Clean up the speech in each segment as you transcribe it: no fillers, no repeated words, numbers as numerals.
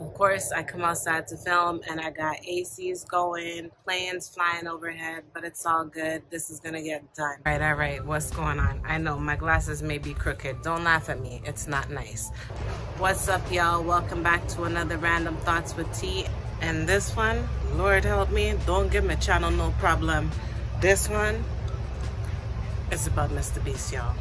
Of course, I come outside to film and I got ACs going, planes flying overhead, but it's all good. This is gonna get done. All right, what's going on? I know my glasses may be crooked. Don't laugh at me, it's not nice. What's up, y'all? Welcome back to another Random Thoughts with T. And this one, Lord help me, don't give my channel no problem. This one is about MrBeast, y'all.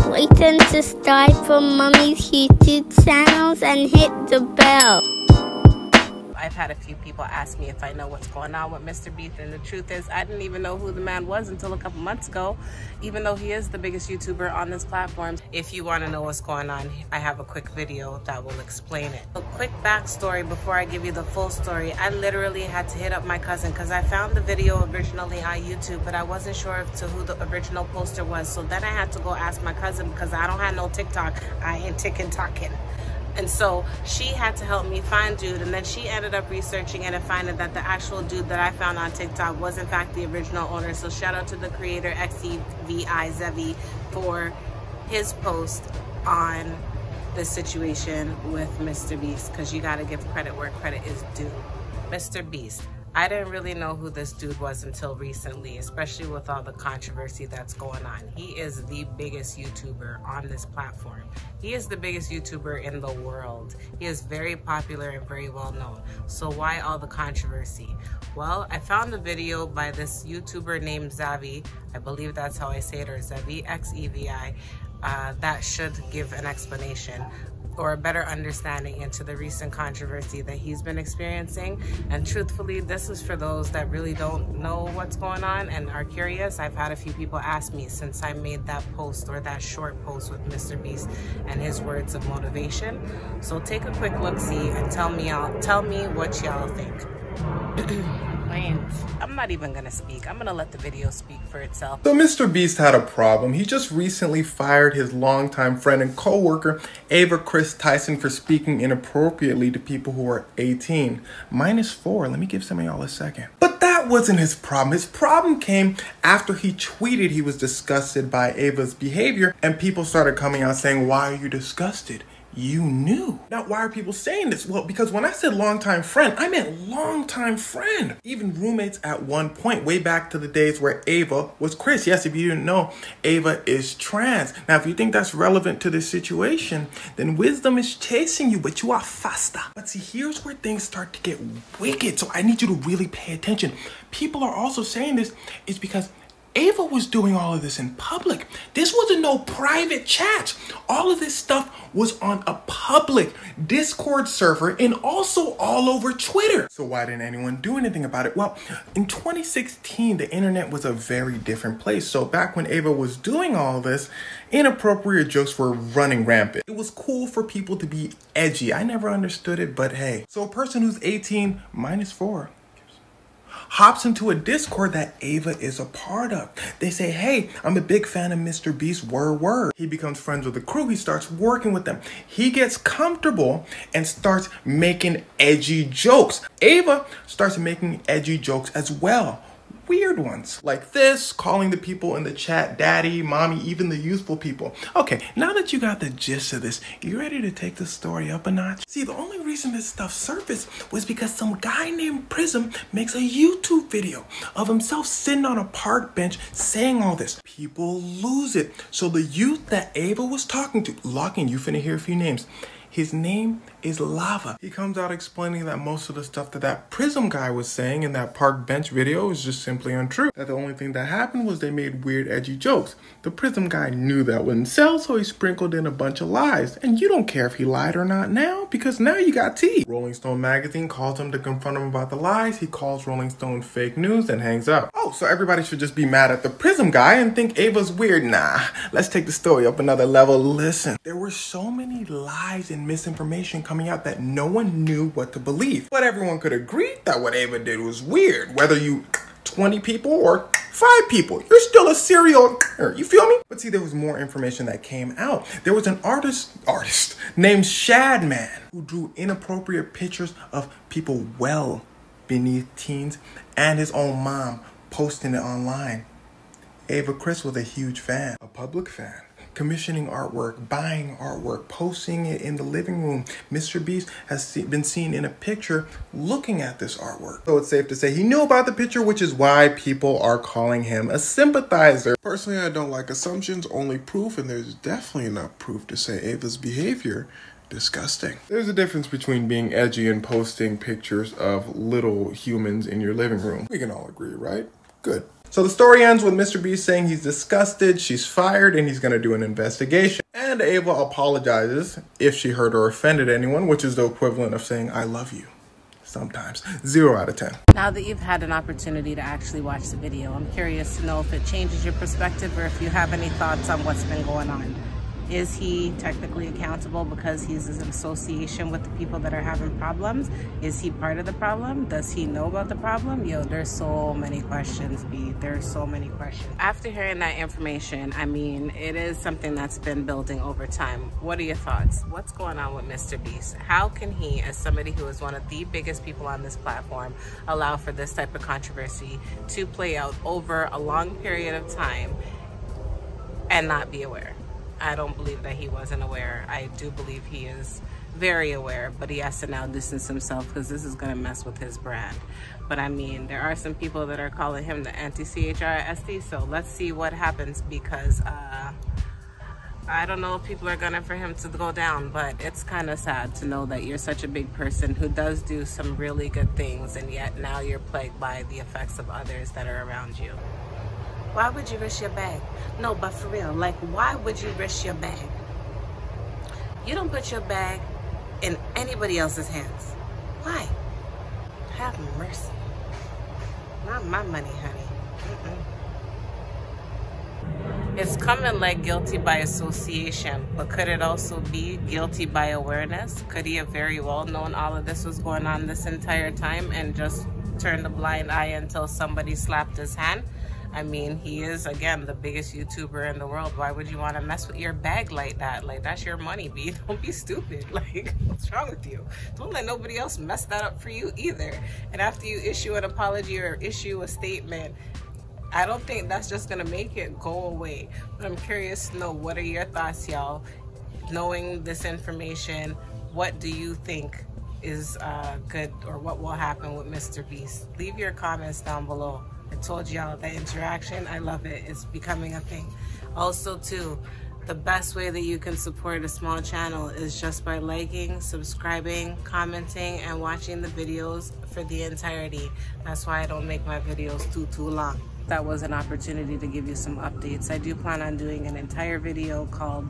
Wait to subscribe for Mommy's YouTube channels and hit the bell. I've had a few people ask me if I know what's going on with MrBeast, and the truth is I didn't even know who the man was until a couple months ago, even though he is the biggest YouTuber on this platform. If you want to know what's going on, I have a quick video that will explain it. A quick backstory before I give you the full story. I literally had to hit up my cousin because I found the video originally on YouTube, but I wasn't sure to who the original poster was. So then I had to go ask my cousin because I don't have no TikTok. I ain't talking. And so she had to help me find dude, and then she ended up researching it and finding that the actual dude that I found on TikTok was in fact the original owner. So shout out to the creator Zevi for his post on the situation with MrBeast, because you got to give credit where credit is due. MrBeast. I didn't really know who this dude was until recently, especially with all the controversy that's going on. He is the biggest YouTuber on this platform. He is the biggest YouTuber in the world. He is very popular and very well known. So why all the controversy? Well, I found a video by this YouTuber named Zevi. I believe that's how I say it, or Zevi, X-E-V-I. That should give an explanation or a better understanding into the recent controversy that he's been experiencing. And truthfully, this is for those that really don't know what's going on and are curious. I've had a few people ask me since I made that post, or that short post with MrBeast and his words of motivation. So take a quick look-see and tell me what y'all think. I'm not even gonna speak. I'm gonna let the video speak for itself. So MrBeast had a problem. He just recently fired his longtime friend and co-worker Ava Kris Tyson for speaking inappropriately to people who are 18. -4. Let me give some of y'all a second. But that wasn't his problem. His problem came after he tweeted he was disgusted by Ava's behavior, and people started coming out saying, "Why are you disgusted? You knew." Now, why are people saying this? Well, because when I said longtime friend, I meant longtime friend. Even roommates at one point, way back to the days where Ava was Chris. Yes, if you didn't know, Ava is trans. Now, if you think that's relevant to this situation, then wisdom is chasing you, but you are faster. But see, here's where things start to get wicked. So I need you to really pay attention. People are also saying this is because Ava was doing all of this in public. This wasn't no private chat. All of this stuff was on a public Discord server and also all over Twitter. So why didn't anyone do anything about it? Well, in 2016, the internet was a very different place. So back when Ava was doing all this, inappropriate jokes were running rampant. It was cool for people to be edgy. I never understood it, but hey. So a person who's 18 -4 hops into a Discord that Ava is a part of. They say, "Hey, I'm a big fan of MrBeast, word." He becomes friends with the crew. He starts working with them. He gets comfortable and starts making edgy jokes. Ava starts making edgy jokes as well. Weird ones like this, calling the people in the chat daddy, mommy, even the youthful people. Okay, now that you got the gist of this, you ready to take the story up a notch? See, the only reason this stuff surfaced was because some guy named Prism makes a YouTube video of himself sitting on a park bench saying all this. People lose it. So the youth that Ava was talking to, lock in, you finna hear a few names. His name is Lava. He comes out explaining that most of the stuff that Prism guy was saying in that park bench video is just simply untrue. That the only thing that happened was they made weird, edgy jokes. The Prism guy knew that wouldn't sell, so he sprinkled in a bunch of lies. And you don't care if he lied or not now, because now you got tea. Rolling Stone magazine calls him to confront him about the lies. He calls Rolling Stone fake news and hangs up. Oh, so everybody should just be mad at the Prism guy and think Ava's weird? Nah, let's take the story up another level. Listen, there were so many lies and misinformation coming out that no one knew what to believe. But everyone could agree that what Ava did was weird. Whether you 20 people or 5 people, you're still a serial, you feel me? But see, there was more information that came out. There was an artist named Shadman who drew inappropriate pictures of people well beneath teens and his own mom posting it online. Ava Kris was a huge fan, a public fan. commissioning artwork, buying artwork, posting it in the living room. MrBeast has been seen in a picture looking at this artwork. So it's safe to say he knew about the picture, which is why people are calling him a sympathizer. Personally, I don't like assumptions, only proof, and there's definitely enough proof to say Ava's behavior disgusting. There's a difference between being edgy and posting pictures of little humans in your living room. We can all agree, right? Good. So the story ends with MrBeast saying he's disgusted, she's fired, and he's going to do an investigation. And Ava apologizes if she hurt or offended anyone, which is the equivalent of saying, I love you. Sometimes. 0 out of 10. Now that you've had an opportunity to actually watch the video, I'm curious to know if it changes your perspective or if you have any thoughts on what's been going on. Is he technically accountable because he's in association with the people that are having problems? Is he part of the problem? Does he know about the problem? Yo, there's so many questions, B. There's so many questions. After hearing that information, I mean, it is something that's been building over time. What are your thoughts? What's going on with MrBeast? How can he, as somebody who is one of the biggest people on this platform, allow for this type of controversy to play out over a long period of time and not be aware? I don't believe that he wasn't aware. I do believe he is very aware, but he has to now distance himself because this is going to mess with his brand. But I mean, there are some people that are calling him the anti-CHRSD, so let's see what happens because I don't know if people are gunning for him to go down, but it's kind of sad to know that you're such a big person who does do some really good things, and yet now you're plagued by the effects of others that are around you. Why would you risk your bag? No, but for real, like, why would you risk your bag? You don't put your bag in anybody else's hands. Why? Have mercy. Not my money, honey. It's coming like guilty by association, but could it also be guilty by awareness? Could he have very well known all of this was going on this entire time and just turned a blind eye until somebody slapped his hand? I mean, he is, again, the biggest YouTuber in the world. Why would you want to mess with your bag like that? Like, that's your money, B. Don't be stupid. Like, what's wrong with you? Don't let nobody else mess that up for you either. And after you issue an apology or issue a statement, I don't think that's just going to make it go away. But I'm curious to know, what are your thoughts, y'all? Knowing this information, what do you think is good, or what will happen with MrBeast? Leave your comments down below. I told y'all that interaction, I love it. It's becoming a thing. Also too, the best way that you can support a small channel is just by liking, subscribing, commenting, and watching the videos for the entirety. That's why I don't make my videos too long. That was an opportunity to give you some updates. I do plan on doing an entire video called,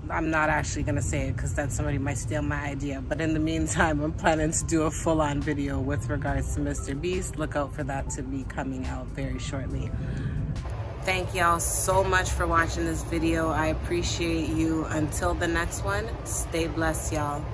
I'm not actually gonna say it because then somebody might steal my idea, but in the meantime, I'm planning to do a full-on video with regards to MrBeast. Look out for that to be coming out very shortly. Thank y'all so much for watching this video. I appreciate you. Until the next one, stay blessed, y'all.